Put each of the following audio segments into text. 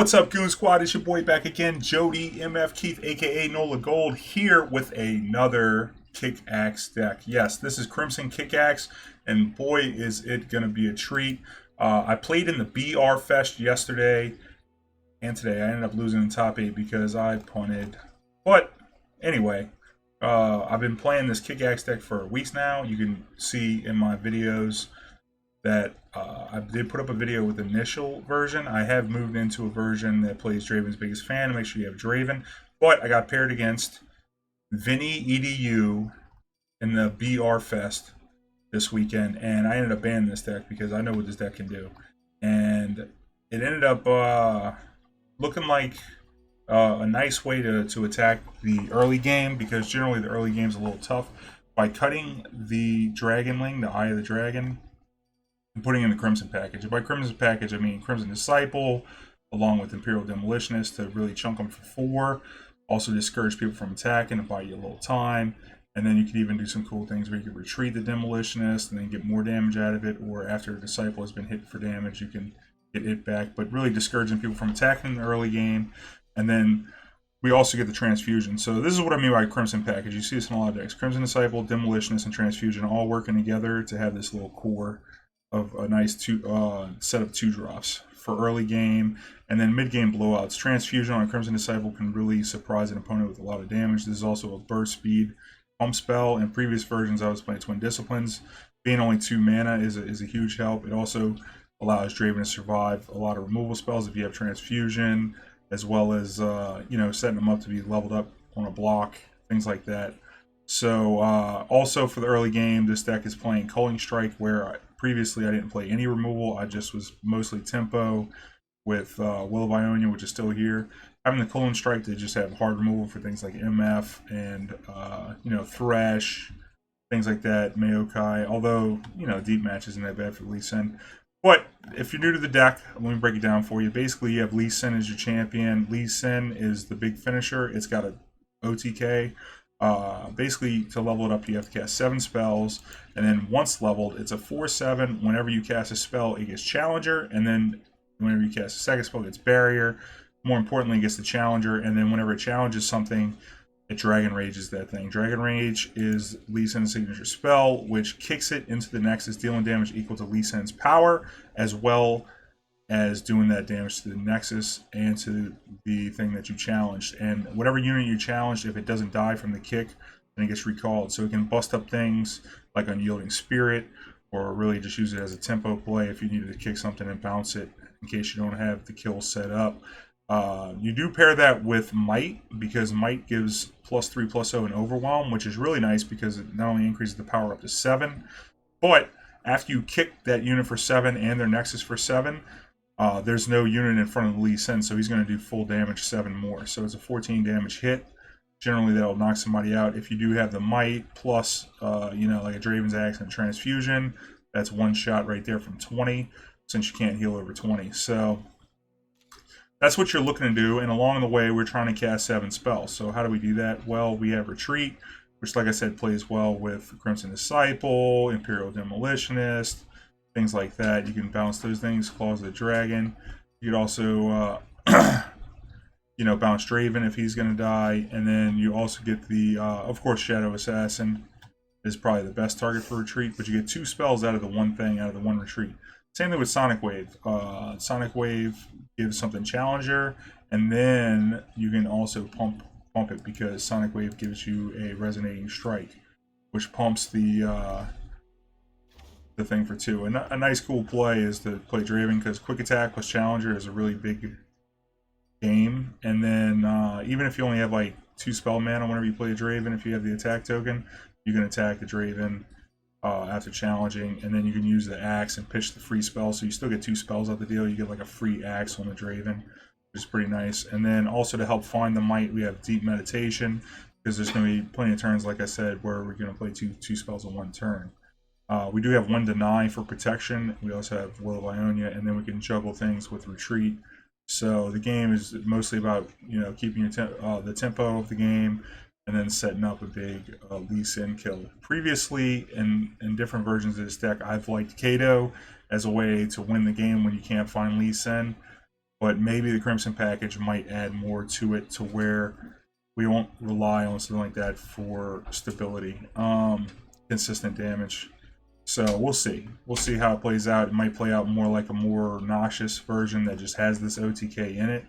What's up, Goon Squad? It's your boy back again, Jody MF Keith, aka NOLAGOLD, here with another KickAxe deck. Yes, this is Crimson KickAxe, and boy, is it going to be a treat. I played in the BR Fest yesterday and today. I ended up losing in top 8 because I punted. But anyway, I've been playing this KickAxe deck for weeks now. You can see in my videos that I did put up a video with the initial version. I have moved into a version that plays Draven's Biggest Fan. Make sure you have Draven. But I got paired against Vinny EDU in the BR Fest this weekend, and I ended up banning this deck because I know what this deck can do. And it ended up looking like a nice way to attack the early game, because generally the early game is a little tough. By cutting the Dragonling, the Eye of the Dragon, and putting in the Crimson package. And by Crimson package, I mean Crimson Disciple, along with Imperial Demolitionist to really chunk them for 4. Also discourage people from attacking and buy you a little time. And then you could even do some cool things where you could retreat the Demolitionist and then get more damage out of it, or after a Disciple has been hit for damage, you can get it back. But really discouraging people from attacking in the early game. And then we also get the Transfusion. So this is what I mean by Crimson package. You see this in a lot of decks. Crimson Disciple, Demolitionist, and Transfusion all working together to have this little core of a nice set of 2-drops for early game, and then mid-game blowouts. Transfusion on a Crimson Disciple can really surprise an opponent with a lot of damage. This is also a burst speed pump spell. In previous versions, I was playing Twin Disciplines. Being only 2 mana is a huge help. It also allows Draven to survive a lot of removal spells if you have Transfusion, as well as setting them up to be leveled up on a block, things like that. So also for the early game, this deck is playing Culling Strike, where previously I didn't play any removal. I just was mostly tempo with Will of Ionia, which is still here. Having the Culling Strike, they just have hard removal for things like MF and Thresh, things like that, Maokai. Although Deep Match isn't that bad for Lee Sin. But if you're new to the deck, let me break it down for you. Basically, you have Lee Sin as your champion. Lee Sin is the big finisher. It's got a OTK. Basically, to level it up, you have to cast 7 spells, and then once leveled, it's a 4/7. Whenever you cast a spell, it gets Challenger, and then whenever you cast a second spell, it gets Barrier. More importantly, it gets the Challenger, and then whenever it challenges something, it Dragon Rages that thing. Dragon Rage is Lee Sin's signature spell, which kicks it into the Nexus, dealing damage equal to Lee Sin's power, as well as doing that damage to the Nexus and to the thing that you challenged. And whatever unit you challenged, if it doesn't die from the kick, then it gets recalled. So it can bust up things like Unyielding Spirit, or really just use it as a tempo play if you needed to kick something and bounce it in case you don't have the kill set up. You do pair that with Might, because Might gives +3/+0 and Overwhelm, which is really nice because it not only increases the power up to 7, but after you kick that unit for 7 and their Nexus for 7, there's no unit in front of Lee Sin, so he's going to do full damage 7 more. So it's a 14 damage hit. Generally, that'll knock somebody out. If you do have the Might plus, like a Draven's Axe and Transfusion, that's 1 shot right there from 20, since you can't heal over 20. So that's what you're looking to do. And along the way, we're trying to cast 7 spells. So how do we do that? Well, we have Retreat, which, like I said, plays well with Crimson Disciple, Imperial Demolitionist, things like that. You can bounce those things, Claws of the Dragon. You could also, bounce Draven if he's going to die. And then you also get the, of course, Shadow Assassin is probably the best target for Retreat, but you get 2 spells out of the one thing, out of the one Retreat. Same thing with Sonic Wave. Sonic Wave gives something Challenger, and then you can also pump it, because Sonic Wave gives you a Resonating Strike, which pumps the thing for 2. And a nice cool play is to play Draven, because Quick Attack plus Challenger is a really big game. And then even if you only have like 2 spell mana whenever you play a Draven, if you have the attack token, you can attack the Draven after challenging, and then you can use the Axe and pitch the free spell, so you still get 2 spells out the deal. You get like a free Axe on the Draven, which is pretty nice. And then also to help find the Might, we have Deep Meditation, because there's going to be plenty of turns, like I said, where we're going to play two spells in one turn. We do have 1 Deny for protection. We also have Will of Ionia, and then we can juggle things with Retreat. So the game is mostly about keeping the tempo of the game, and then setting up a big Lee Sin kill. Previously, in different versions of this deck, I've liked Kato as a way to win the game when you can't find Lee Sin. but maybe the Crimson package might add more to it to where we won't rely on something like that for stability, consistent damage. So we'll see. We'll see how it plays out. It might play out more like a more noxious version that just has this OTK in it.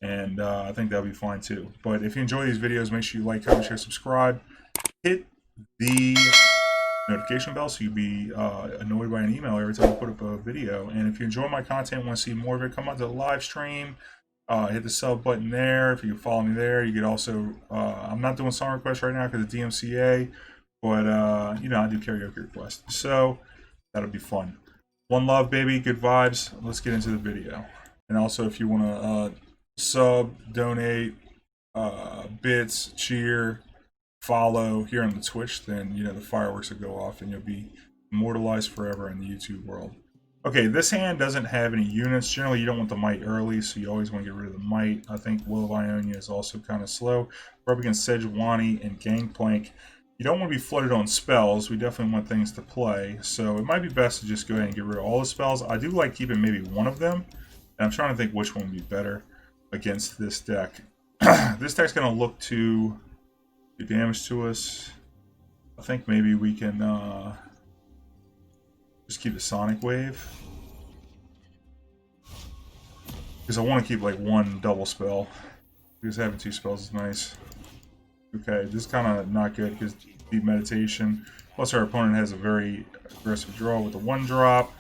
And I think that'll be fine too. But if you enjoy these videos, make sure you like, comment, share, subscribe. Hit the notification bell so you'll be annoyed by an email every time I put up a video. And if you enjoy my content, want to see more of it, come on to the live stream. Hit the sub button there. If you can follow me there, you could also, I'm not doing song requests right now because of DMCA, but you know, I do karaoke requests. So that'll be fun. One love, baby. Good vibes. Let's get into the video. And also, if you want to sub, donate, bits, cheer, follow here on the Twitch, then you know the fireworks will go off and you'll be immortalized forever in the YouTube world. Okay, this hand doesn't have any units. Generally, you don't want the might early, so you always want to get rid of the might. I think Will of Ionia is also kind of slow. We're up against Sejuani and Gangplank. You don't want to be flooded on spells. We definitely want things to play, so it might be best to just go ahead and get rid of all the spells. I do like keeping maybe one of them, and I'm trying to think which one would be better against this deck. This deck's going to look to do damage to us. I think maybe we can just keep the Sonic Wave, because I want to keep like one double spell, because having two spells is nice. Okay, this is kind of not good because deep meditation. Plus our opponent has a very aggressive draw with the 1-drop.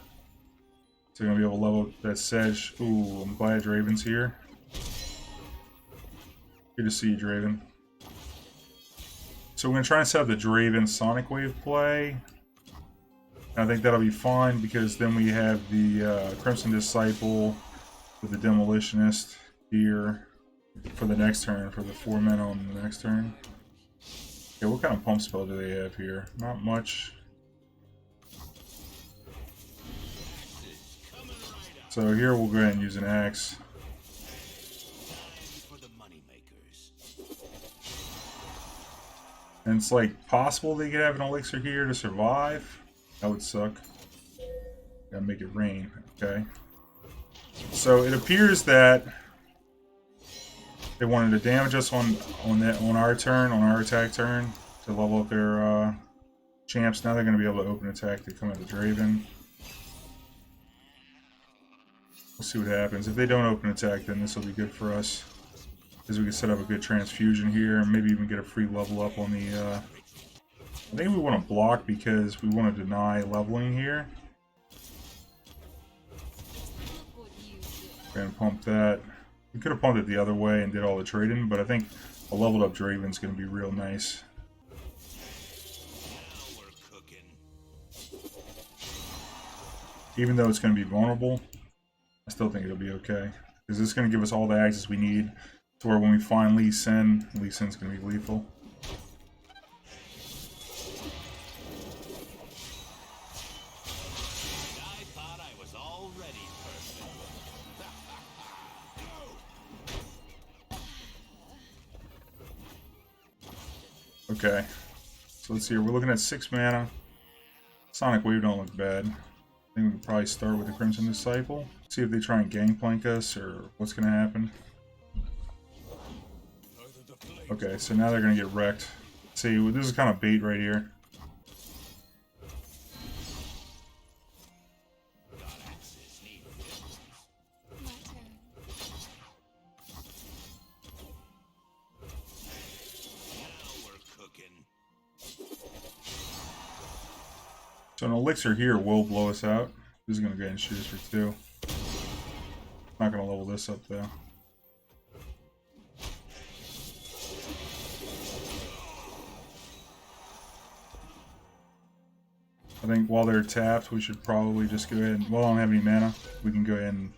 So we're going to be able to level up that Sedge. Ooh, I'm glad Draven's here. Good to see you, Draven. So we're going to try and set up the Draven Sonic Wave play. And I think that'll be fine because then we have the Crimson Disciple with the Demolitionist here for the next turn, for the 4 mana on the next turn. Okay, what kind of pump spell do they have here? Not much. So here we'll go ahead and use an axe. And it's like possible they could have an elixir here to survive. That would suck. Gotta make it rain. Okay. So it appears that they wanted to damage us on our turn, on our attack turn, to level up their champs. Now they're going to be able to open attack to come at the Draven. We'll see what happens. If they don't open attack, then this will be good for us, because we can set up a good transfusion here, and maybe even get a free level up on the... I think we want to block because we want to deny leveling here. And pump that. We could have pumped it the other way and did all the trading, but I think a leveled up Draven's going to be real nice. Even though it's going to be vulnerable, I still think it'll be okay. Because it's going to give us all the access we need to where when we find Lee Sin's going to be lethal. Okay, so let's see here. We're looking at 6 mana. Sonic Wave don't look bad. I think we can probably start with the Crimson Disciple. See if they try and gangplank us or what's going to happen. Okay, so now they're going to get wrecked. See, this is kind of bait right here. So an elixir here will blow us out. This is going to go ahead and shoot us for 2. Not going to level this up though. I think while they're tapped, we should probably just go ahead and... Well, I don't have any mana. We can go ahead and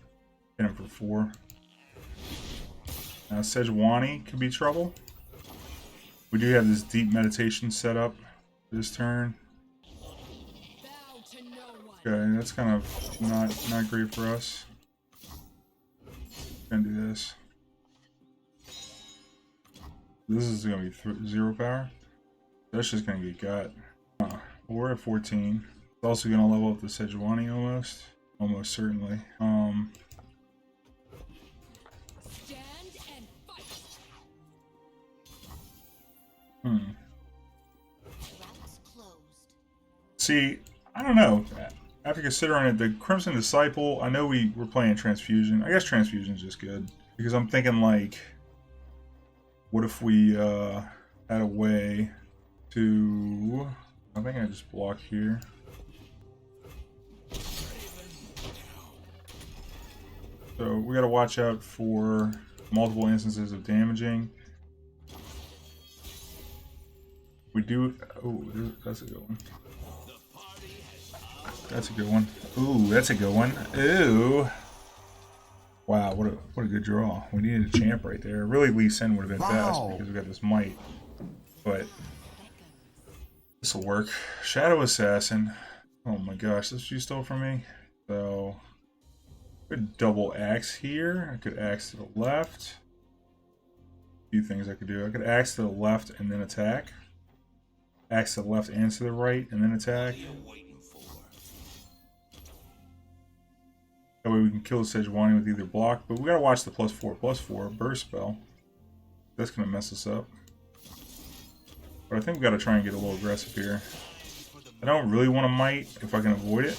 hit them for 4. Now, Sejuani could be trouble. We do have this deep meditation set up this turn. Okay, that's kind of not great for us. Gonna do this. This is gonna be 0 power. That's just gonna get got. We're at 14. It's also gonna level up the Sejuani almost certainly. Hmm. See, I don't know. After considering it, the Crimson Disciple, I know we were playing Transfusion. I guess Transfusion is just good. Because I'm thinking, like, what if we had a way to... I think I just block here. So we gotta watch out for multiple instances of damaging. We do... Oh, that's a good one. That's a good one. Ooh, that's a good one. Ooh. Wow, what a good draw. We needed a champ right there. Really, Lee Sin would have been best because we got this might. But this will work. Shadow Assassin. Oh my gosh, this you stole from me. So I could double axe here. I could axe to the left. A few things I could do. I could axe to the left and then attack. Axe to the left and to the right and then attack. That way we can kill the Sejuani with either block, but we gotta watch the +4/+4 burst spell. That's gonna mess us up. But I think we gotta try and get a little aggressive here. I don't really want to might if I can avoid it.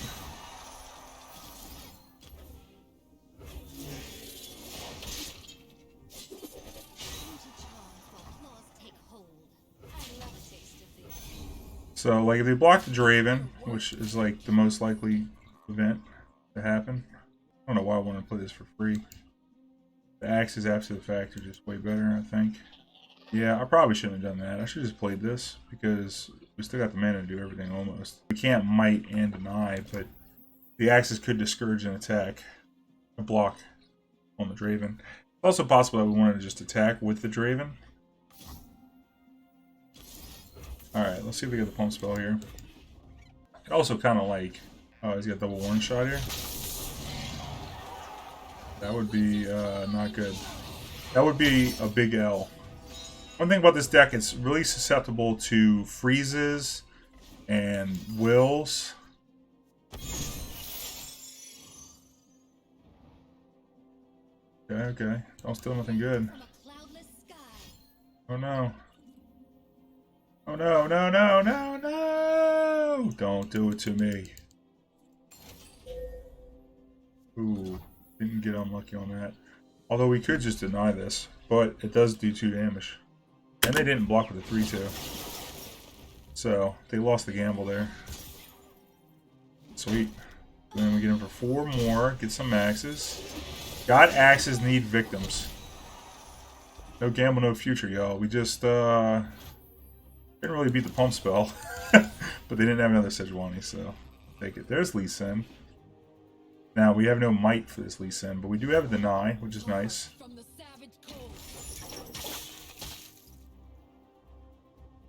So, like, if they block the Draven, which is like the most likely event to happen. I don't know why I want to play this for free. The axes after the fact are just way better, I think. Yeah, I probably shouldn't have done that. I should have just played this because we still got the mana to do everything almost. We can't might and deny, but the axes could discourage an attack, a block on the Draven. It's also possible that we wanted to just attack with the Draven. Alright, let's see if we get the pump spell here. It also kind of like... Oh, he's got double one shot here. That would be not good. That would be a big L. One thing about this deck, it's really susceptible to freezes and wills. Okay. Oh, still nothing good. Oh no. Oh no, no! Don't do it to me. Ooh, didn't get unlucky on that. Although we could just deny this, but it does do 2 damage. And they didn't block with a 3/2. So, they lost the gamble there. Sweet. Then we get him for 4 more, get some axes. God axes need victims. No gamble, no future, y'all. We just, didn't really beat the pump spell. But they didn't have another Sejuani, so take it. There's Lee Sin. Now, we have no might for this Lee Sin, but we do have a deny, which is nice.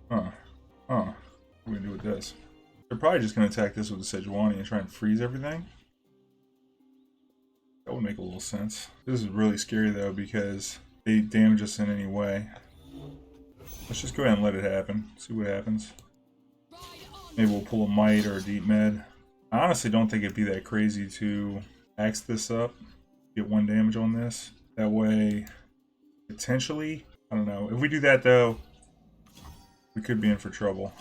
What are we gonna do with this? They're probably just gonna attack this with the Sejuani and try and freeze everything. That would make a little sense. This is really scary though because they damage us in any way. Let's just go ahead and let it happen. See what happens. Maybe we'll pull a might or a deep med. I honestly don't think it'd be that crazy to axe this up, get 1 damage on this. That way, potentially, I don't know. If we do that though, we could be in for trouble.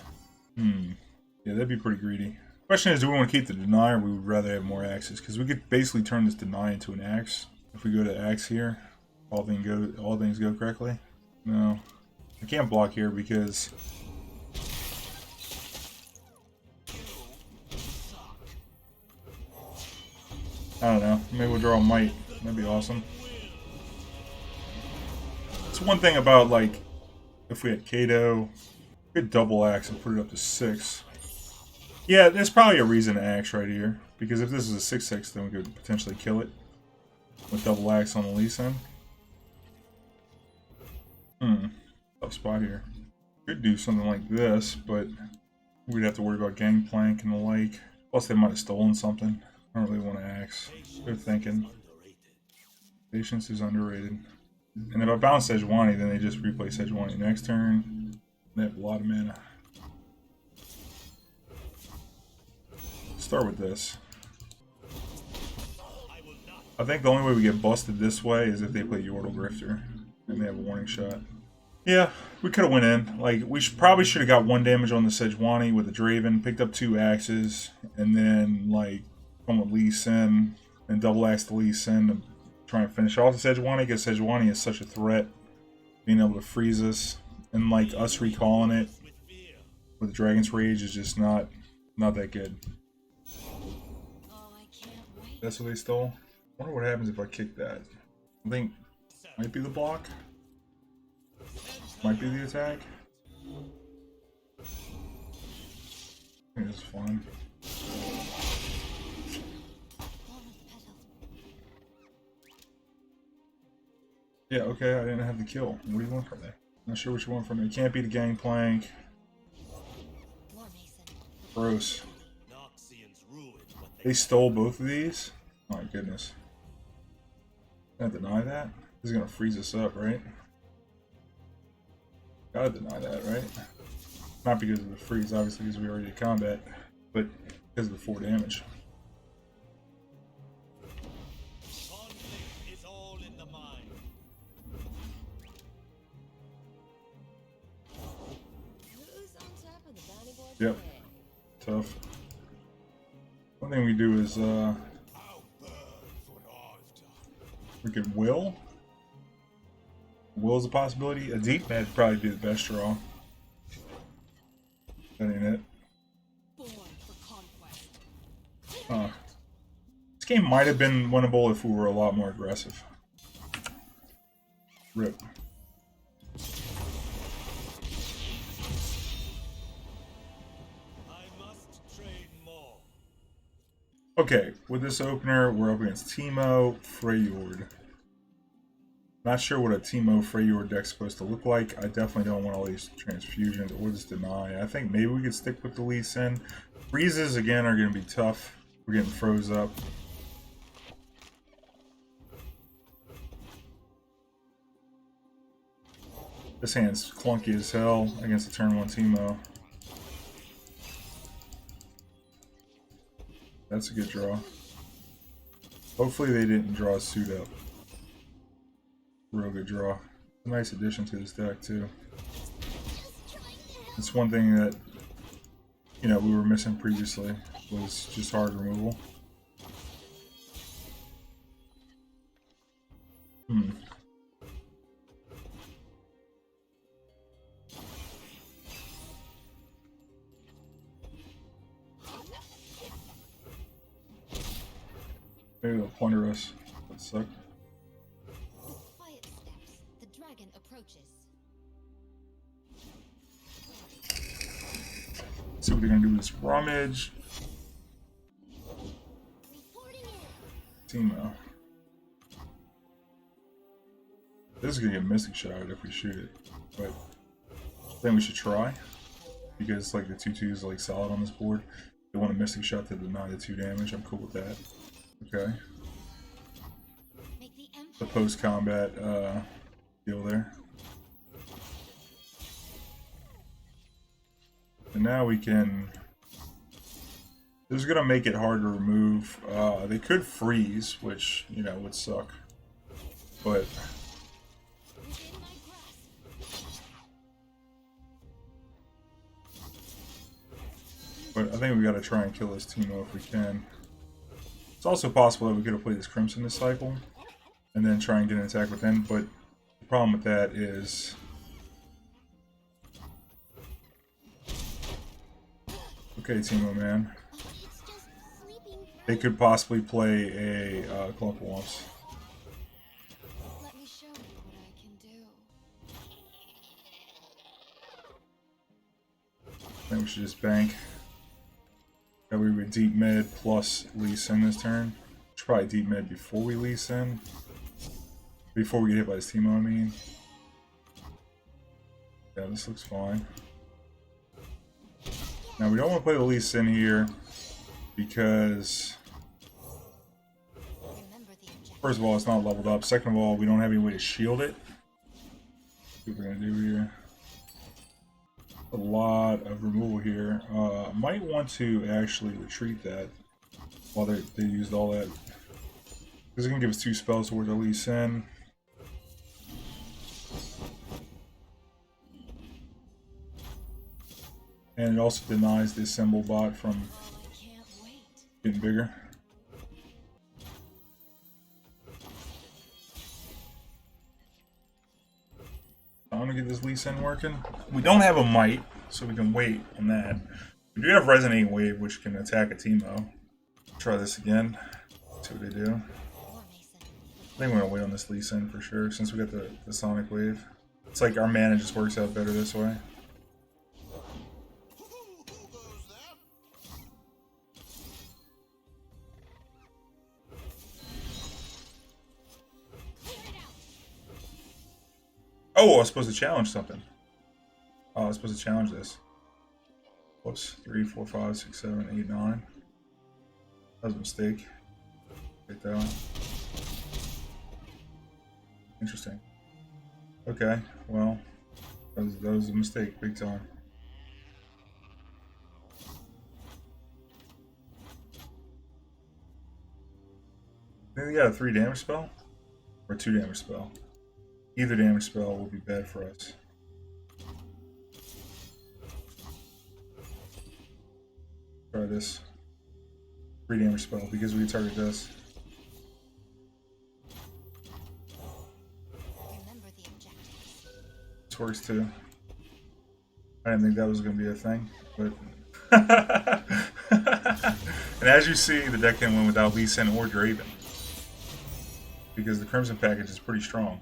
Yeah, that'd be pretty greedy. Question is, do we want to keep the deny or we would rather have more axes? Because we could basically turn this deny into an axe. If we go to axe here, all things go correctly. No, I can't block here because I don't know. Maybe we'll draw a might. That'd be awesome. It's one thing about, like, if we had Kato, we could double axe and put it up to 6. Yeah, there's probably a reason to axe right here. Because if this is a 6/6, then we could potentially kill it with double axe on the Lee Sin. Tough spot here. Could do something like this, but we'd have to worry about Gangplank and the like. Plus, they might have stolen something. I don't really want to axe. Good thinking. Patience is underrated. And if I bounce Sejuani, then they just replay Sejuani next turn. They have a lot of mana. Start with this. I think the only way we get busted this way is if they play Yordle Grifter and they have a warning shot. Yeah, We could have went in. Like, we probably should have got 1 damage on the Sejuani with the Draven, picked up 2 axes, and then, like, come with Lee Sin and double axe the Lee Sin to try and finish off the Sejuani, because Sejuani is such a threat. Being able to freeze us and, like, us recalling it with Dragon's Rage is just not that good. That's what they stole. I wonder what happens if I kick that. I think might be the block. Might be the attack. I think this is fine. Yeah, okay, I didn't have the kill. What do you want from me? Not sure what you want from me. It can't be the gangplank. Gross. They stole both of these? Oh my goodness. Can I deny that? This is gonna freeze us up, right? Gotta deny that, right? Not because of the freeze, obviously, because we already did combat, but because of the 4 damage. Yep. Tough. One thing we do is, we could will. Will is a possibility. A deep med would probably be the best draw. That ain't it. This game might have been winnable if we were a lot more aggressive. Rip. Okay, with this opener, we're up against Teemo, Freyjord. Not sure what a Teemo Freyjord deck's supposed to look like. I definitely don't want all these transfusions or just deny. I think maybe we could stick with the Lee Sin. Freezes, again, are going to be tough. We're getting froze up. This hand's clunky as hell against the turn 1 Teemo. That's a good draw. Hopefully they didn't draw a suit up. Real good draw. A nice addition to this deck too. It's one thing that, you know, we were missing previously, was just hard removal. Maybe they'll plunder us. That suck. Quiet steps. The dragon approaches. Let's see what they're gonna do with this rummage. Teemo. This is gonna get Mystic Shot if we shoot it, but I think we should try because like the 2/2 is like solid on this board. They want a Mystic Shot to deny the 2 damage. I'm cool with that. Okay. The post-combat deal there. And now we can... This is going to make it hard to remove. They could freeze, which, you know, would suck. But... I think we got to try and kill this Teemo if we can. It's also possible that we could have played this Crimson this cycle and then try and get an attack with him, but the problem with that is okay, Teemo man. They could possibly play a Clump of Wumps. Let me show you what I can do. I think we should just bank. That we would deep mid plus Lee Sin this turn. Should probably deep mid before we Lee Sin. Before we get hit by this Teemo, I mean. Yeah, this looks fine. Now we don't want to play the Lee Sin here because first of all, it's not leveled up. Second of all, we don't have any way to shield it. Let's see what we're gonna do here. A lot of removal here. Might want to actually retreat that while they used all that. This is going to give us 2 spells towards our Lee Sin. And it also denies the symbol bot from Oh, I can't wait. getting bigger. I want to get this Lee Sin working. We don't have a might, so we can wait on that. We do have Resonating Wave, which can attack a Teemo. Try this again. See what they do. War Mason. I think we're gonna wait on this Lee Sin for sure, since we got the Sonic Wave. It's like our mana just works out better this way. Oh, I was supposed to challenge something. Oh, I was supposed to challenge this. Whoops. 3, 4, 5, 6, 7, 8, 9. That was a mistake. Take that one. Interesting. Okay, well, that was a mistake, big time. I think they got a 3 damage spell? Or 2 damage spell? Either damage spell will be bad for us. Try this. 3 damage spell because we can target this. Remember the objectives. This works too. I didn't think that was going to be a thing, but. And as you see, the deck can win without Lee Sin or Draven. Because the Crimson package is pretty strong.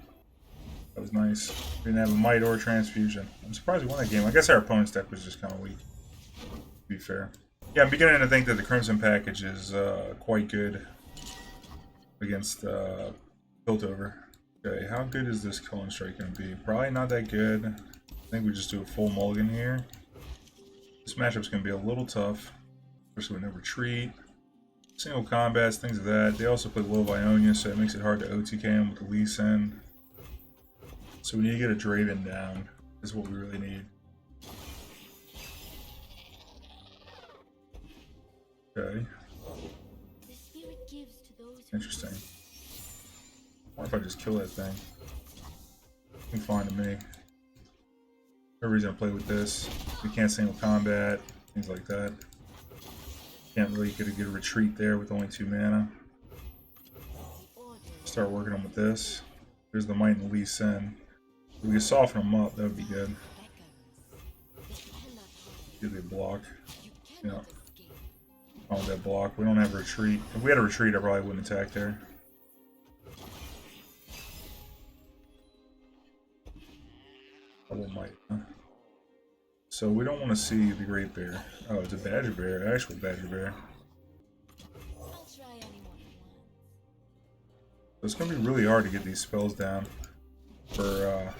That was nice. We didn't have a Might or a Transfusion. I'm surprised we won that game. I guess our opponent's deck was just kind of weak, to be fair. Yeah, I'm beginning to think that the Crimson package is quite good against Piltover. Okay, how good is this Cullen Strike going to be? Probably not that good. I think we just do a full mulligan here. This matchup's going to be a little tough. Especially with no retreat. Single combats, things of that. They also play low Ionia, so it makes it hard to OTK him with the Lee Sin. So we need to get a Draven down, is what we really need. Okay. The spirit gives to those who Interesting. What if I just kill that thing? It's fine to me. No reason to play with this. We can't single combat, things like that. Can't really get a good retreat there with only 2 mana. Start working on with this. There's the Might and Lee Sin. If we can soften them up, that would be good. Give it a block. Yeah. On that block. We don't have a retreat. If we had a retreat, I probably wouldn't attack there. Double Might. Huh? So we don't want to see the Great Bear. Oh, it's a Badger Bear, actual Badger Bear. I'll try anyone at once. So it's going to be really hard to get these spells down for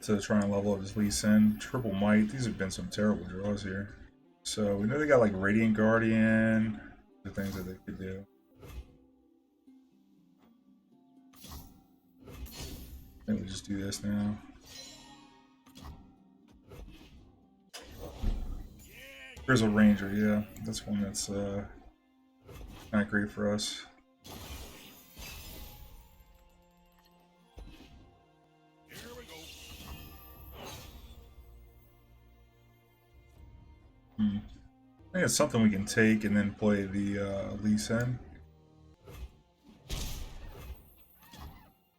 to try and level up his Lee Sin. Triple Might. These have been some terrible draws here. So we know they got like Radiant Guardian, the things that they could do. I think we just do this now. Grizzle Ranger, yeah, that's one that's not great for us. I think it's something we can take and then play the Lee Sin.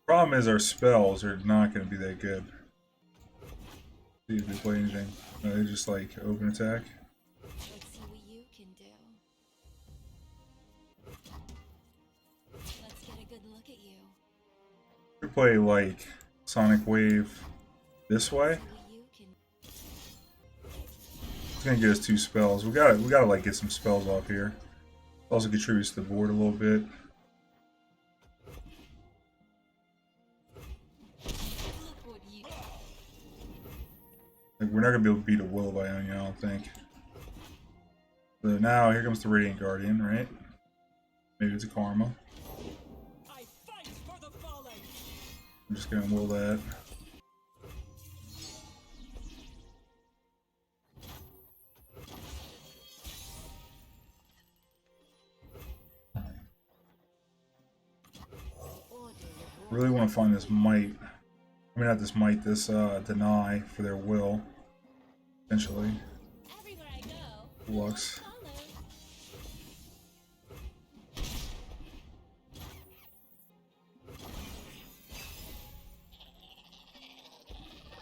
Problem is our spells are not going to be that good. See if they play anything. No, they just like open attack. Let's see what you can do. Let's get a good look at you. We play like Sonic Wave this way. What you can. It's gonna get us 2 spells. We gotta like get some spells off here. Also contributes to the board a little bit. Look what you. Like, we're not gonna be able to beat a Will of Ionia, I don't think. So now here comes the Radiant Guardian, right? Maybe it's a Karma. I fight for the fallen. I'm just gonna will that. Really want to find this Might. I mean, not this might, this deny for their will, essentially. Everywhere I go, Lux.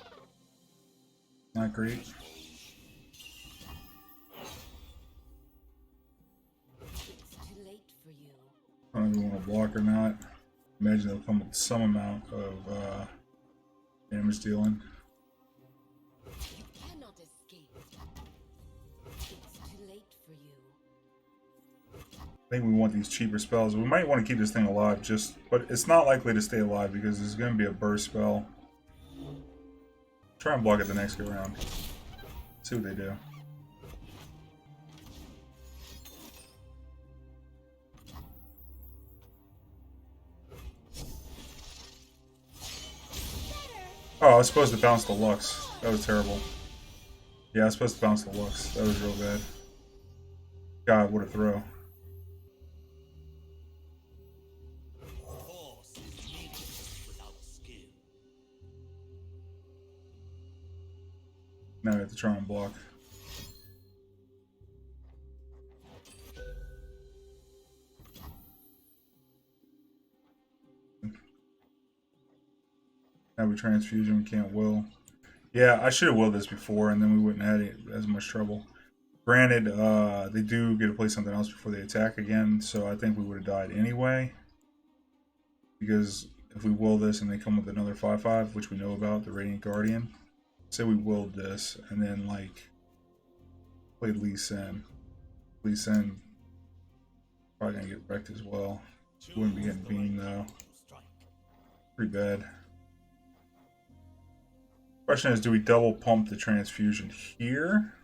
follow. Not great. It's too late for you. I don't know if you want to block or not. Imagine they'll come with some amount of damage dealing. You cannot escape. It's too late for you. I think we want these cheaper spells. We might want to keep this thing alive, but it's not likely to stay alive because there's going to be a burst spell. Try and block it the next go round. See what they do. Oh, I was supposed to bounce the Lux. That was terrible. Yeah, I was supposed to bounce the Lux. That was real bad. God, what a throw. Force is meaningless without skill. Now we have to try and block. Now we transfusion, we can't will. Yeah, I should have willed this before and then we wouldn't have had as much trouble. Granted, they do get to play something else before they attack again, so I think we would have died anyway. Because if we will this and they come with another 5/5, which we know about, the Radiant Guardian. Say we willed this and then like played Lee Sin. Lee Sin probably gonna get wrecked as well. Wouldn't be getting beamed though. Pretty bad. Question is, do we double pump the transfusion here?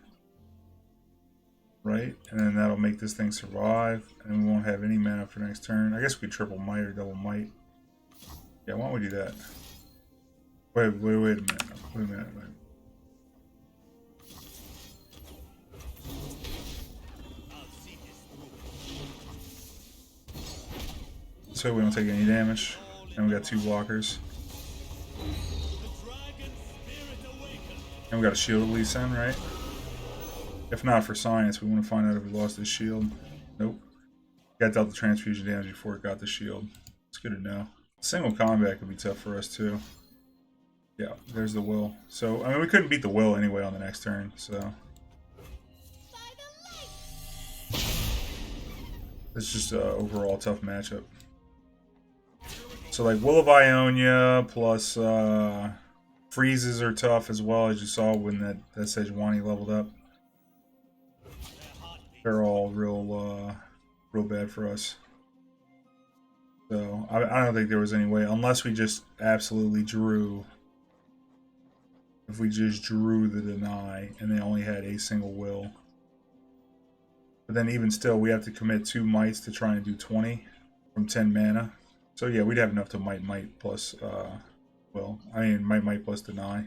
Right? And then that'll make this thing survive. And we won't have any mana for next turn. I guess we could triple might or double might. Yeah, why don't we do that? Wait a minute. Wait a minute. So we don't take any damage. And we got 2 blockers. And we got a shield at least in, right? If not for science, we want to find out if we lost his shield. Nope. Got dealt the transfusion damage before it got the shield. It's good to know. Single combat could be tough for us too. Yeah, there's the will. So, I mean, we couldn't beat the will anyway on the next turn, so. It's just an overall tough matchup. So, like, Will of Ionia plus freezes are tough as well, as you saw when that Sejuani leveled up. They're all real bad for us. So I don't think there was any way, unless we just absolutely drew. If we just drew the deny and they only had a single will. But then even still, we have to commit 2 mights to try and do 20 from 10 mana. So yeah, we'd have enough to might plus will. I mean might plus deny.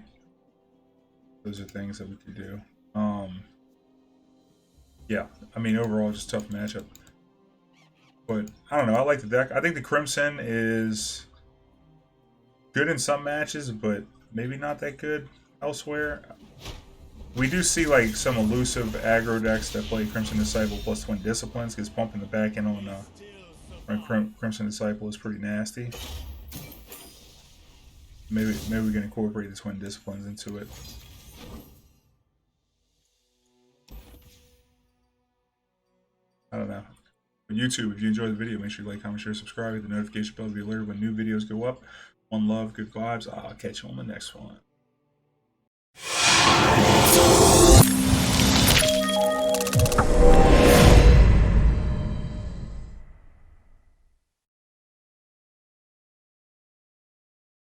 Those are things that we could do. Yeah, I mean overall just tough matchup. But I don't know, I like the deck. I think the Crimson is good in some matches, but maybe not that good elsewhere. We do see like some elusive aggro decks that play Crimson Disciple plus Twin Disciplines, because pumping the back end on Crimson Disciple is pretty nasty. Maybe we can incorporate the Twin Disciplines into it. I don't know. On YouTube, if you enjoyed the video, make sure you like, comment, share, subscribe, hit the notification bell to be alerted when new videos go up. One love, good vibes. I'll catch you on the next one.